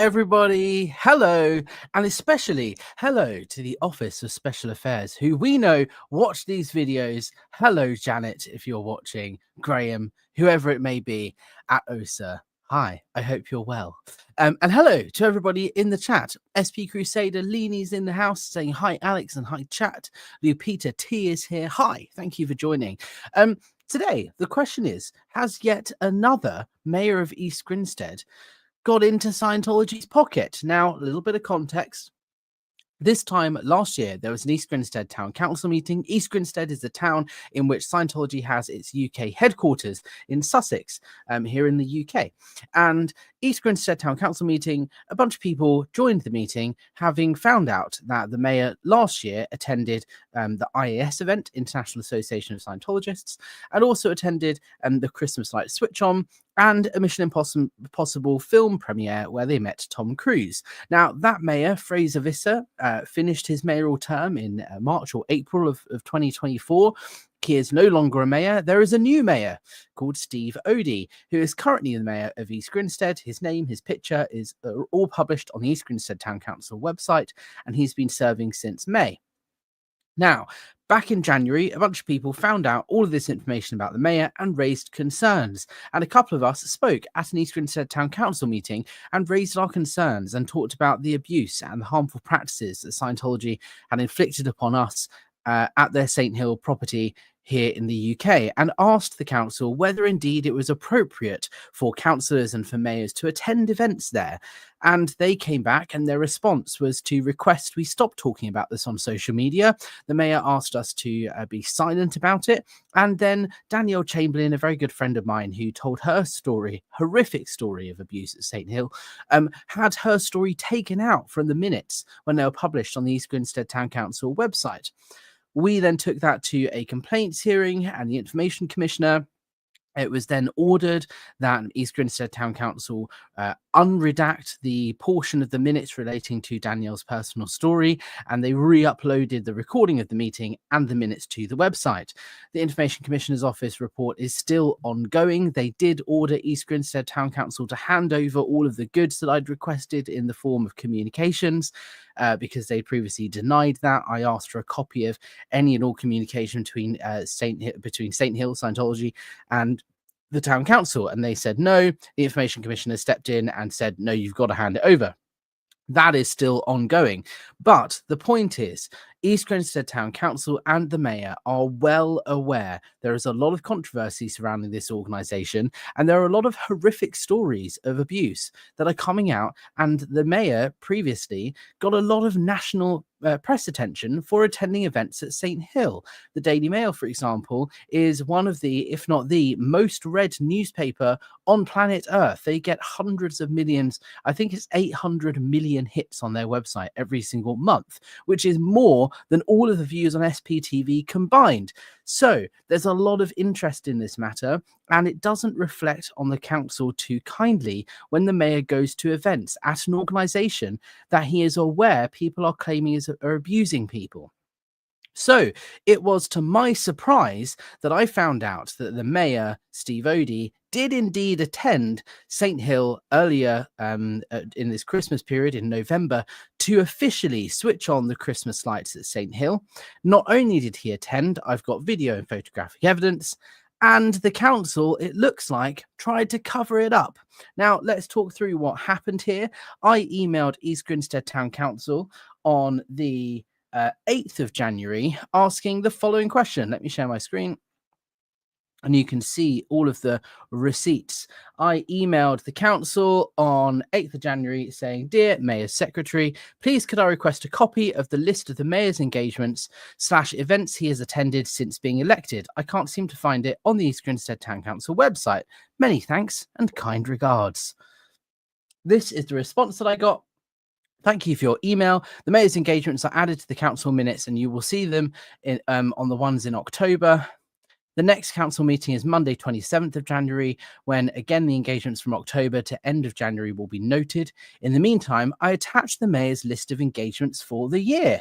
everybody. Hello, and especially hello to the Office of Special Affairs, who we know watch these videos. Hello, Janet, if you're watching, Graham, whoever it may be at OSA. Hi, I hope you're well. And hello to everybody in the chat. SP Crusader Leanie's in the house saying hi, Alex, and hi, chat. Lupita T is here. Hi, thank you for joining. Today, the question is, has yet another mayor of East Grinstead got into Scientology's pocket? Now, a little bit of context. This time last year, there was an East Grinstead Town Council meeting. East Grinstead is the town in which Scientology has its UK headquarters in Sussex, here in the UK. And East Grinstead Town Council meeting, a bunch of people joined the meeting, having found out that the mayor last year attended the IAS event, International Association of Scientologists, and also attended the Christmas Light Switch On and a Mission Impossible film premiere where they met Tom Cruise. Now, that mayor, Fraser Visser, finished his mayoral term in March or April of 2024. He is no longer a mayor. There is a new mayor called Steve Odie, who is currently the mayor of East Grinstead. His name, his picture is all published on the East Grinstead Town Council website, and he's been serving since May. Now, back in January, a bunch of people found out all of this information about the mayor and raised concerns. And a couple of us spoke at an East Grinstead Town Council meeting and raised our concerns and talked about the abuse and the harmful practices that Scientology had inflicted upon us at their St. Hill property here in the UK, and asked the council whether indeed it was appropriate for councillors and for mayors to attend events there. And they came back, and their response was to request we stop talking about this on social media. The mayor asked us to be silent about it. And then Danielle Chamberlain, a very good friend of mine who told her story, horrific story of abuse at St. Hill, had her story taken out from the minutes when they were published on the East Grinstead Town Council website. We then took that to a complaints hearing and the Information Commissioner. It was then ordered that East Grinstead Town Council unredact the portion of the minutes relating to Danielle's personal story, and they re-uploaded the recording of the meeting and the minutes to the website. The Information Commissioner's Office report is still ongoing. They did order East Grinstead Town Council to hand over all of the goods that I'd requested in the form of communications, because they previously denied that. I asked for a copy of any and all communication between St. Hill Scientology and the town council, and they said no. The Information Commissioner stepped in and said, no, you've got to hand it over. That is still ongoing. But the point is, East Grinstead Town Council and the mayor are well aware there is a lot of controversy surrounding this organisation, and there are a lot of horrific stories of abuse that are coming out, and the mayor previously got a lot of national press attention for attending events at St. Hill. The Daily Mail, for example, is one of the, if not the most read newspaper on planet Earth. They get hundreds of millions, I think it's 800 million hits on their website every single month, which is more than all of the views on SPTV combined. So there's a lot of interest in this matter, and it doesn't reflect on the council too kindly when the mayor goes to events at an organisation that he is aware people are claiming are abusing people. So it was to my surprise that I found out that the mayor, Steve Odie, did indeed attend St. Hill earlier in this Christmas period in November to officially switch on the Christmas lights at St. Hill. Not only did he attend, I've got video and photographic evidence, and the council, it looks like, tried to cover it up. Now, let's talk through what happened here. I emailed East Grinstead Town Council on the 8th of January asking the following question. Let me share my screen, and you can see all of the receipts. I emailed the council on 8th of January saying, dear Mayor's Secretary, please could I request a copy of the list of the Mayor's engagements / events he has attended since being elected. I can't seem to find it on the East Grinstead Town Council website. Many thanks and kind regards. This is the response that I got. Thank you for your email. The mayor's engagements are added to the council minutes, and you will see them in, on the ones in October. The next council meeting is Monday, 27th of January, when again the engagements from October to end of January will be noted. In the meantime, I attached the mayor's list of engagements for the year.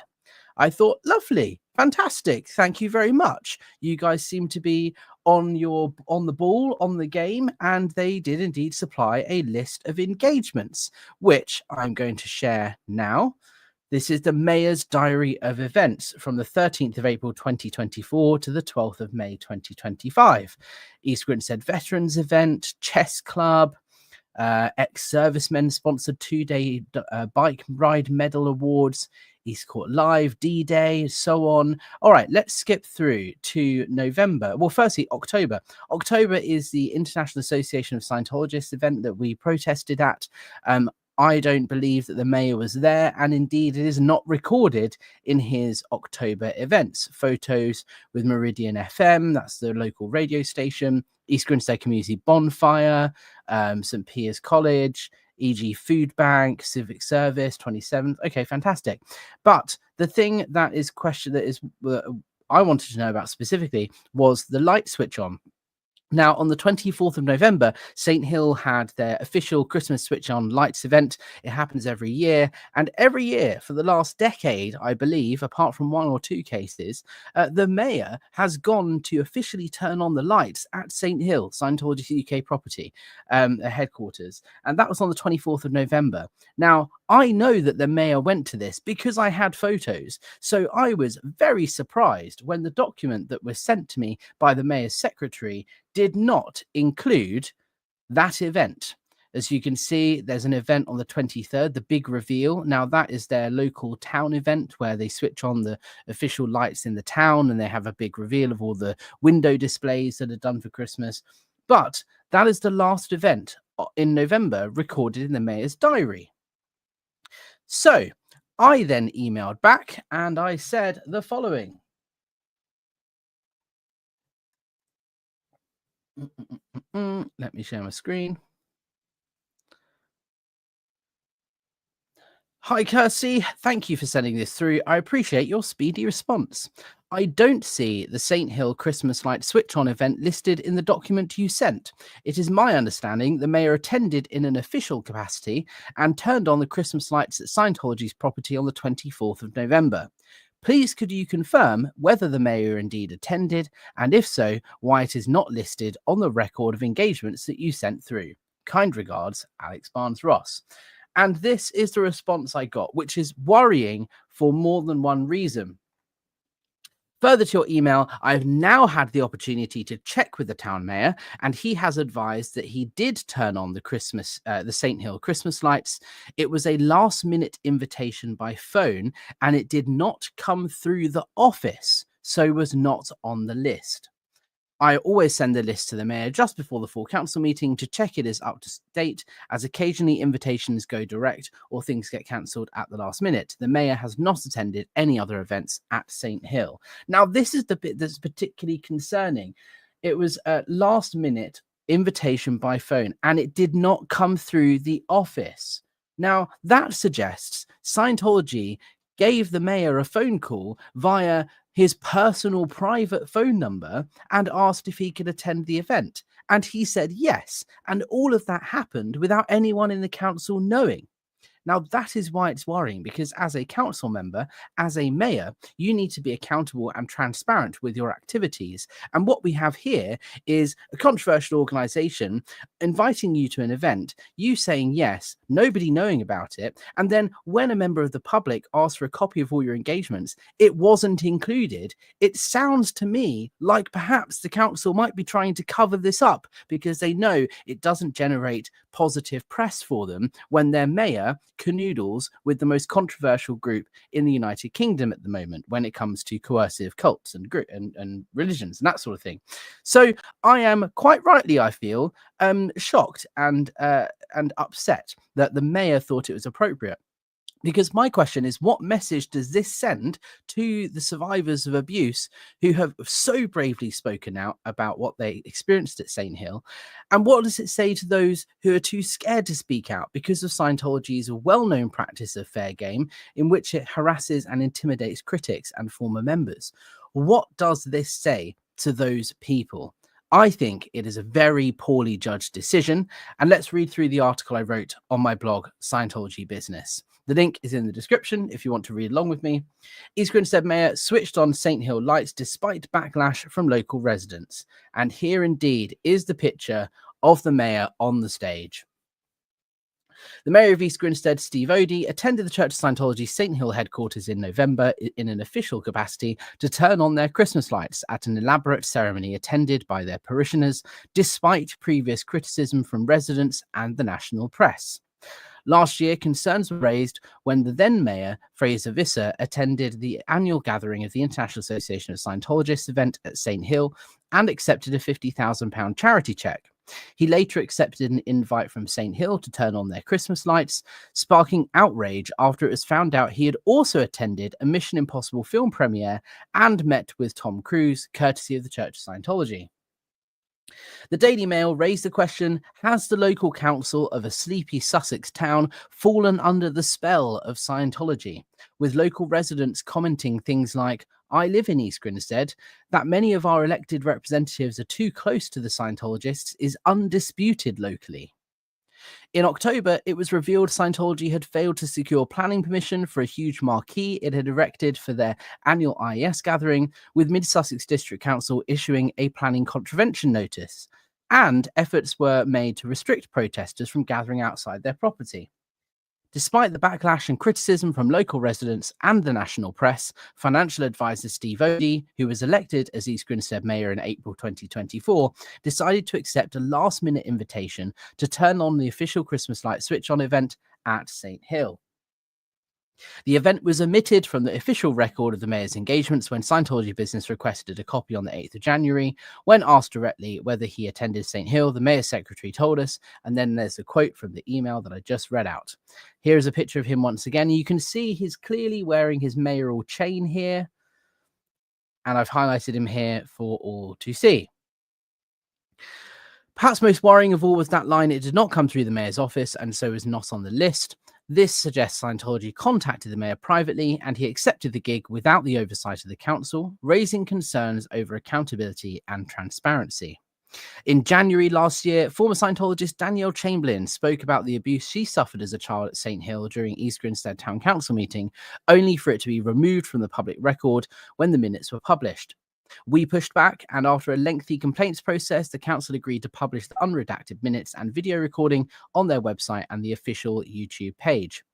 I thought, lovely, fantastic, thank you very much. You guys seem to be on the ball on the game, and they did indeed supply a list of engagements, which I'm going to share now. This is the Mayor's Diary of Events from the 13th of April 2024 to the 12th of May 2025. East Grinstead Veterans Event, Chess Club, ex-servicemen sponsored 2-day bike ride medal awards, East Court Live, D-Day, so on. All right, let's skip through to November. Well, firstly, October. October is the International Association of Scientologists event that we protested at. I don't believe that the mayor was there, and indeed it is not recorded in his October events. Photos with Meridian FM, that's the local radio station, East Grinstead Community Bonfire, St. Piers College, e.g. Food Bank, Civic Service, 27th. Okay, fantastic. But the thing that is I wanted to know about specifically was the light switch on. Now, on the 24th of November, St. Hill had their official Christmas Switch On Lights event. It happens every year. And every year for the last decade, I believe, apart from 1 or 2 cases, the mayor has gone to officially turn on the lights at St. Hill, Scientology UK property, headquarters. And that was on the 24th of November. Now, I know that the mayor went to this because I had photos. So I was very surprised when the document that was sent to me by the mayor's secretary did not include that event. As you can see, there's an event on the 23rd, the big reveal. Now, that is their local town event where they switch on the official lights in the town and they have a big reveal of all the window displays that are done for Christmas. But that is the last event in November recorded in the mayor's diary. So I then emailed back and I said the following. Let me share my screen. Hi, Kirsty. Thank you for sending this through. I appreciate your speedy response. I don't see the St. Hill Christmas Light Switch On event listed in the document you sent. It is my understanding the mayor attended in an official capacity and turned on the Christmas lights at Scientology's property on the 24th of November. Please could you confirm whether the mayor indeed attended, and if so, why it is not listed on the record of engagements that you sent through? Kind regards, Alex Barnes-Ross. And this is the response I got, which is worrying for more than one reason. Further to your email, I've now had the opportunity to check with the town mayor, and he has advised that he did turn on the St. Hill Christmas lights. It was a last-minute invitation by phone, and it did not come through the office, so was not on the list. I always send the list to the mayor just before the full council meeting to check it is up to date, as occasionally invitations go direct or things get cancelled at the last minute. The mayor has not attended any other events at St. Hill. Now, this is the bit that's particularly concerning. It was a last minute invitation by phone and it did not come through the office. Now, that suggests Scientology gave the mayor a phone call via his personal private phone number and asked if he could attend the event. And he said yes. And all of that happened without anyone in the council knowing. Now, that is why it's worrying, because as a council member, as a mayor, you need to be accountable and transparent with your activities. And what we have here is a controversial organization inviting you to an event, you saying yes, nobody knowing about it. And then when a member of the public asks for a copy of all your engagements, it wasn't included. It sounds to me like perhaps the council might be trying to cover this up because they know it doesn't generate positive press for them when their mayor canoodles with the most controversial group in the United Kingdom at the moment when it comes to coercive cults and religions and that sort of thing. So I am quite rightly, I feel, shocked and upset that the mayor thought it was appropriate. Because my question is, what message does this send to the survivors of abuse who have so bravely spoken out about what they experienced at St. Hill? And what does it say to those who are too scared to speak out because of Scientology's well-known practice of fair game, in which it harasses and intimidates critics and former members? What does this say to those people? I think it is a very poorly judged decision. And let's read through the article I wrote on my blog, Scientology Business. The link is in the description if you want to read along with me. East Grinstead Mayor switched on St Hill lights despite backlash from local residents. And here indeed is the picture of the mayor on the stage. The Mayor of East Grinstead, Steve Odie, attended the Church of Scientology St Hill headquarters in November in an official capacity to turn on their Christmas lights at an elaborate ceremony attended by their parishioners, despite previous criticism from residents and the national press. Last year, concerns were raised when the then mayor, Fraser Visser, attended the annual gathering of the International Association of Scientologists event at St Hill and accepted a £50,000 charity check. He later accepted an invite from St Hill to turn on their Christmas lights, sparking outrage after it was found out he had also attended a Mission Impossible film premiere and met with Tom Cruise, courtesy of the Church of Scientology. The Daily Mail raised the question, has the local council of a sleepy Sussex town fallen under the spell of Scientology? With local residents commenting things like, I live in East Grinstead, that many of our elected representatives are too close to the Scientologists is undisputed locally. In October, it was revealed Scientology had failed to secure planning permission for a huge marquee it had erected for their annual IES gathering, with Mid Sussex District Council issuing a planning contravention notice, and efforts were made to restrict protesters from gathering outside their property. Despite the backlash and criticism from local residents and the national press, financial advisor Steve Odie, who was elected as East Grinstead Mayor in April 2024, decided to accept a last-minute invitation to turn on the official Christmas light switch-on event at St Hill. The event was omitted from the official record of the mayor's engagements when Scientology Business requested a copy on the 8th of January. When asked directly whether he attended St Hill, the mayor's secretary told us, and then there's a quote from the email that I just read out. Here's a picture of him once again. You can see he's clearly wearing his mayoral chain here, and I've highlighted him here for all to see. Perhaps most worrying of all was that line, it did not come through the mayor's office and so is not on the list. This suggests Scientology contacted the mayor privately and he accepted the gig without the oversight of the council, raising concerns over accountability and transparency. In January last year, former Scientologist Danielle Chamberlain spoke about the abuse she suffered as a child at St Hill during East Grinstead Town Council meeting, only for it to be removed from the public record when the minutes were published. We pushed back, and after a lengthy complaints process, the council agreed to publish the unredacted minutes and video recording on their website and the official YouTube page.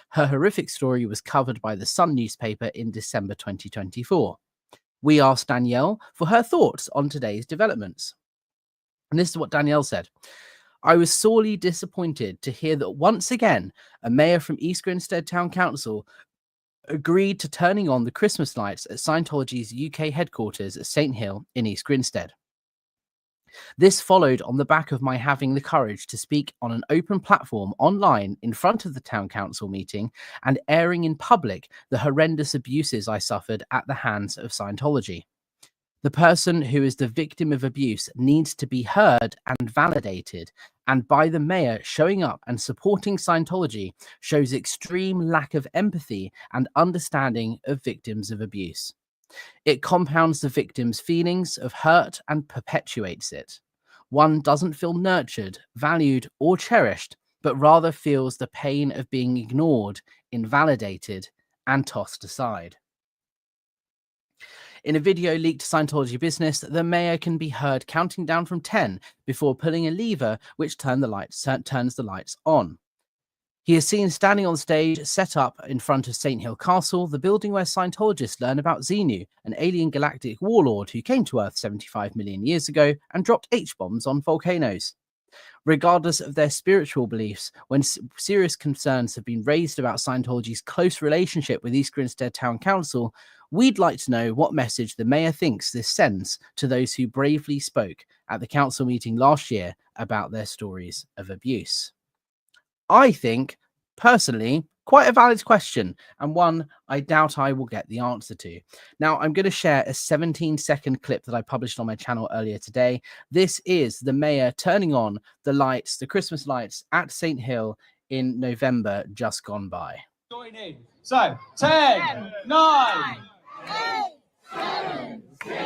Her horrific story was covered by the Sun newspaper in December 2024. We asked Danielle for her thoughts on today's developments. And this is what Danielle said. I was sorely disappointed to hear that once again, a mayor from East Grinstead Town Council agreed to turning on the Christmas lights at Scientology's UK headquarters at St Hill in East Grinstead. This followed on the back of my having the courage to speak on an open platform online in front of the town council meeting and airing in public the horrendous abuses I suffered at the hands of Scientology. The person who is the victim of abuse needs to be heard and validated, and by the mayor showing up and supporting Scientology shows extreme lack of empathy and understanding of victims of abuse. It compounds the victim's feelings of hurt and perpetuates it. One doesn't feel nurtured, valued, or cherished, but rather feels the pain of being ignored, invalidated, and tossed aside. In a video leaked to Scientology Business, the mayor can be heard counting down from 10 before pulling a lever which turns the lights on. He is seen standing on stage, set up in front of St Hill Castle, the building where Scientologists learn about Xenu, an alien galactic warlord who came to Earth 75 million years ago and dropped H-bombs on volcanoes. Regardless of their spiritual beliefs, when serious concerns have been raised about Scientology's close relationship with East Grinstead Town Council, we'd like to know what message the mayor thinks this sends to those who bravely spoke at the council meeting last year about their stories of abuse. I think, personally, quite a valid question, and one I doubt I will get the answer to. Now, I'm going to share a 17-second clip that I published on my channel earlier today. This is the mayor turning on the lights, the Christmas lights at St Hill in November just gone by. Join in. So, 10, 9, 8, 7, 6,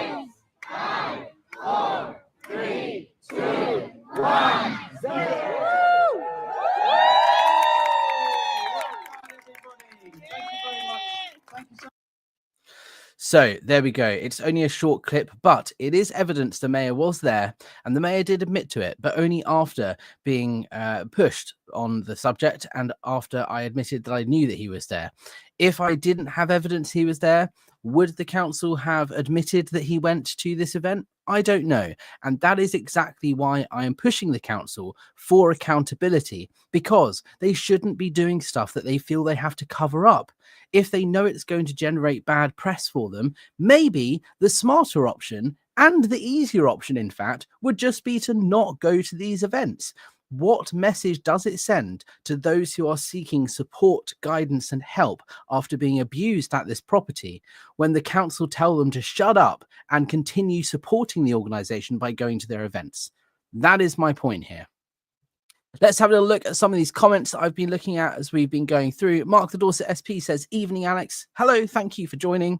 5, 4, 3, 2, 1, 0. So there we go. It's only a short clip, but it is evidence the mayor was there, and the mayor did admit to it, but only after being pushed on the subject and after I admitted that I knew that he was there. If I didn't have evidence he was there, would the council have admitted that he went to this event? I don't know. And that is exactly why I am pushing the council for accountability, because they shouldn't be doing stuff that they feel they have to cover up. If they know it's going to generate bad press for them, maybe the smarter option and the easier option, in fact, would just be to not go to these events. What message does it send to those who are seeking support, guidance, and help after being abused at this property when the council tell them to shut up and continue supporting the organisation by going to their events? That is my point here. Let's have a little look at some of these comments that I've been looking at as we've been going through. Mark the Dorset SP says, "Evening, Alex. Hello, thank you for joining."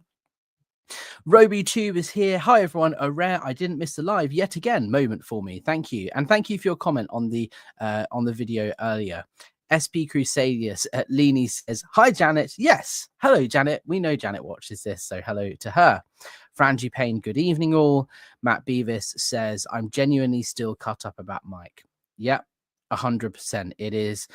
RobyTube is here. Hi, everyone. A rare I didn't miss the live yet again moment for me. Thank you. And thank you for your comment on the video earlier. SP Crusadius at Leany says, "Hi, Janet." Yes. Hello, Janet. We know Janet watches this, so hello to her. Frangie Payne, good evening, all. Matt Beavis says, "I'm genuinely still cut up about Mike." Yep. 100%. It is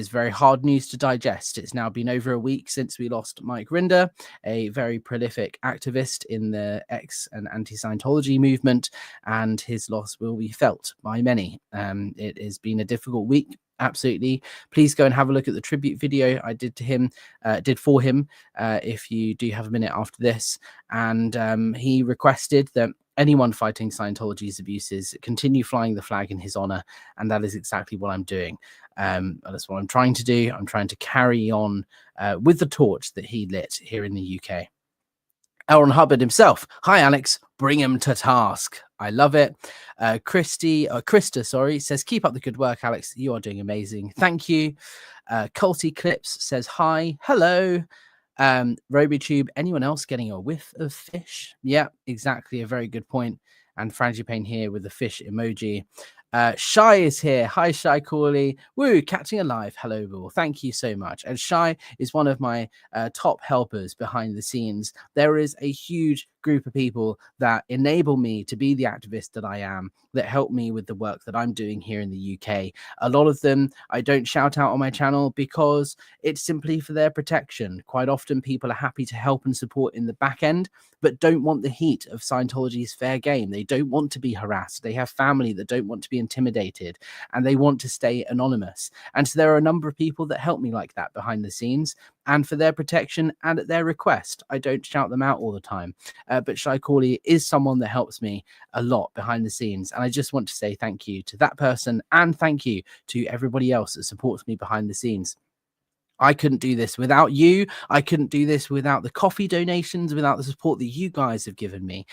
very hard news to digest. It's now been over a week since we lost Mike Rinder, a very prolific activist in the ex and anti-Scientology movement, and his loss will be felt by many. It has been a difficult week. Absolutely. Please go and have a look at the tribute video I did for him, if you do have a minute after this. And he requested that anyone fighting Scientology's abuses continue flying the flag in his honor, and that is exactly what I'm doing. That's what I'm trying to do. I'm trying to carry on with the torch that he lit here in the UK. Aaron Hubbard himself. "Hi, Alex. Bring him to task." I love it. Krista, says, "Keep up the good work, Alex. You are doing amazing. Thank you." Culty Clips says, "Hi. Hello." RobyTube, anyone else getting a whiff of fish? Yeah, exactly. A very good point. And Frangipane here with the fish emoji. Shy is here. Hi, Shy Corley. Woo, catching alive. Hello, all. Thank you so much. And Shy is one of my top helpers behind the scenes. There is a huge group of people that enable me to be the activist that I am, that help me with the work that I'm doing here in the UK. A lot of them I don't shout out on my channel because it's simply for their protection. Quite often people are happy to help and support in the back end, but don't want the heat of Scientology's fair game. They don't want to be harassed. They have family that don't want to be intimidated, and they want to stay anonymous. And so there are a number of people that help me like that behind the scenes, and for their protection and at their request. I don't shout them out all the time. But Shai Corley is someone that helps me a lot behind the scenes. And I just want to say thank you to that person, and thank you to everybody else that supports me behind the scenes. I couldn't do this without you. I couldn't do this without the coffee donations, without the support that you guys have given me.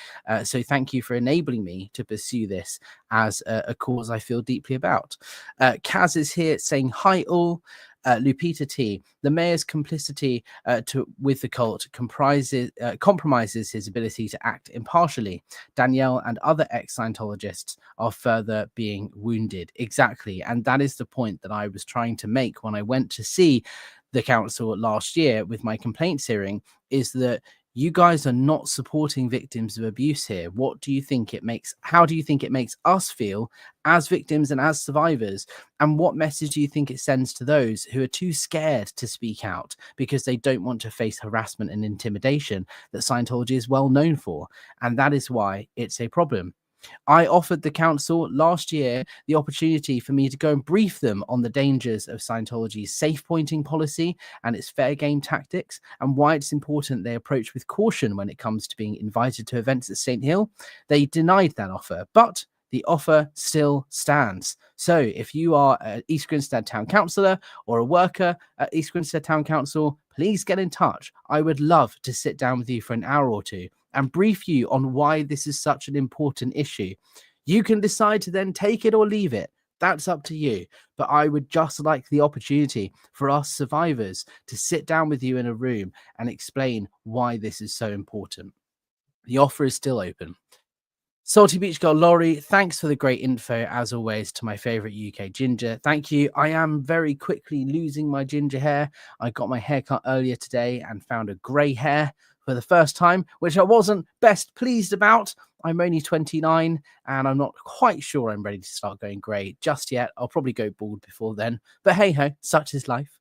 So thank you for enabling me to pursue this as a cause I feel deeply about. Kaz is here saying, "Hi all." Lupita T, "The mayor's complicity with the cult compromises his ability to act impartially. Danielle and other ex-Scientologists are further being wounded." Exactly. And that is the point that I was trying to make when I went to see the council last year with my complaints hearing, is that you guys are not supporting victims of abuse here. What do you think it makes? How do you think it makes us feel as victims and as survivors? And what message do you think it sends to those who are too scared to speak out because they don't want to face harassment and intimidation that Scientology is well known for? And that is why it's a problem. I offered the council last year the opportunity for me to go and brief them on the dangers of Scientology's safe pointing policy and its fair game tactics, and why it's important they approach with caution when it comes to being invited to events at St. Hill. They denied that offer, but the offer still stands. So if you are an East Grinstead Town Councillor or a worker at East Grinstead Town Council, please get in touch. I would love to sit down with you for an hour or two and brief you on why this is such an important issue. You can decide to then take it or leave it. That's up to you. But I would just like the opportunity for us survivors to sit down with you in a room and explain why this is so important. The offer is still open. Salty Beach Girl Laurie, thanks for the great info, as always, to my favorite UK ginger. Thank you. I am very quickly losing my ginger hair. I got my haircut earlier today and found a grey hair for the first time, which I wasn't best pleased about. I'm only 29 and I'm not quite sure I'm ready to start going grey just yet. I'll probably go bald before then, but hey ho, such is life.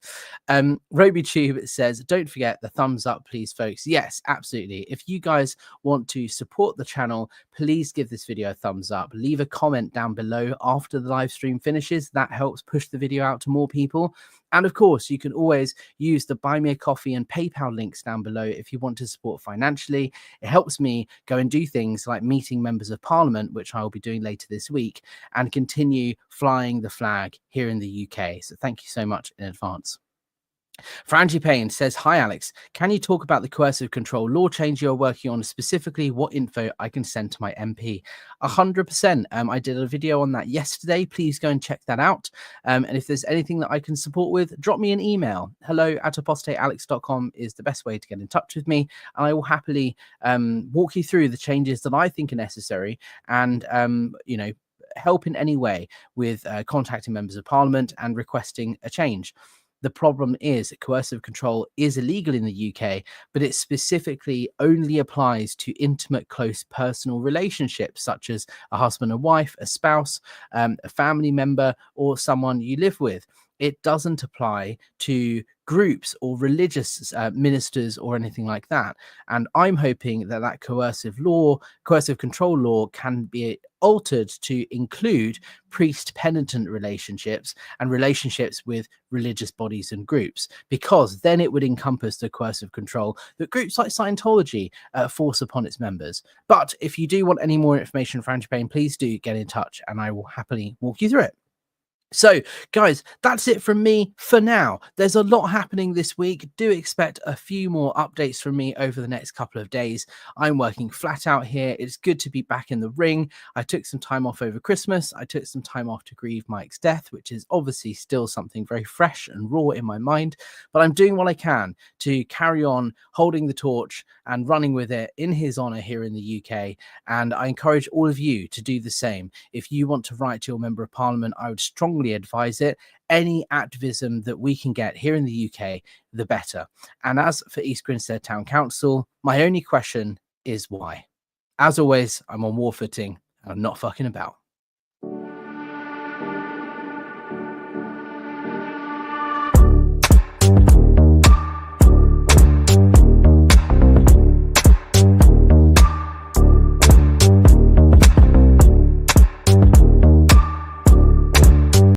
RobyTube says, don't forget the thumbs up, please, folks. Yes, absolutely. If you guys want to support the channel, please give this video a thumbs up. Leave a comment down below after the live stream finishes. That helps push the video out to more people. And of course, you can always use the Buy Me a Coffee and PayPal links down below if you want to support financially. It helps me go and do things like meeting members of parliament, which I will be doing later this week, and continue flying the flag here in the UK. So thank you so much in advance. Frangie Payne says, hi, Alex. Can you talk about the coercive control law change you're working on, specifically what info I can send to my MP? 100%. I did a video on that yesterday. Please go and check that out. And if there's anything that I can support with, drop me an email. hello@apostatealex.com is the best way to get in touch with me. And I will happily walk you through the changes that I think are necessary and, you know, help in any way with contacting members of parliament and requesting a change. The problem is that coercive control is illegal in the UK, but it specifically only applies to intimate, close personal relationships, such as a husband and wife, a spouse, a family member, or someone you live with. It doesn't apply to groups or religious ministers or anything like that. And I'm hoping that that coercive control law can be altered to include priest penitent relationships and relationships with religious bodies and groups, because then it would encompass the coercive control that groups like Scientology force upon its members. But if you do want any more information, Frangie Payne, please do get in touch and I will happily walk you through it. So guys, that's it from me for now. There's a lot happening this week. Do expect a few more updates from me over the next couple of days. I'm working flat out here. It's good to be back in the ring. I took some time off over Christmas. I took some time off to grieve Mike's death, which is obviously still something very fresh and raw in my mind, but I'm doing what I can to carry on holding the torch and running with it in his honor here in the UK. And I encourage all of you to do the same. If you want to write to your member of parliament, I would strongly advise it. Any activism that we can get here in the UK, the better. And as for East Grinstead Town Council, my only question is why? As always, I'm on war footing and I'm not fucking about.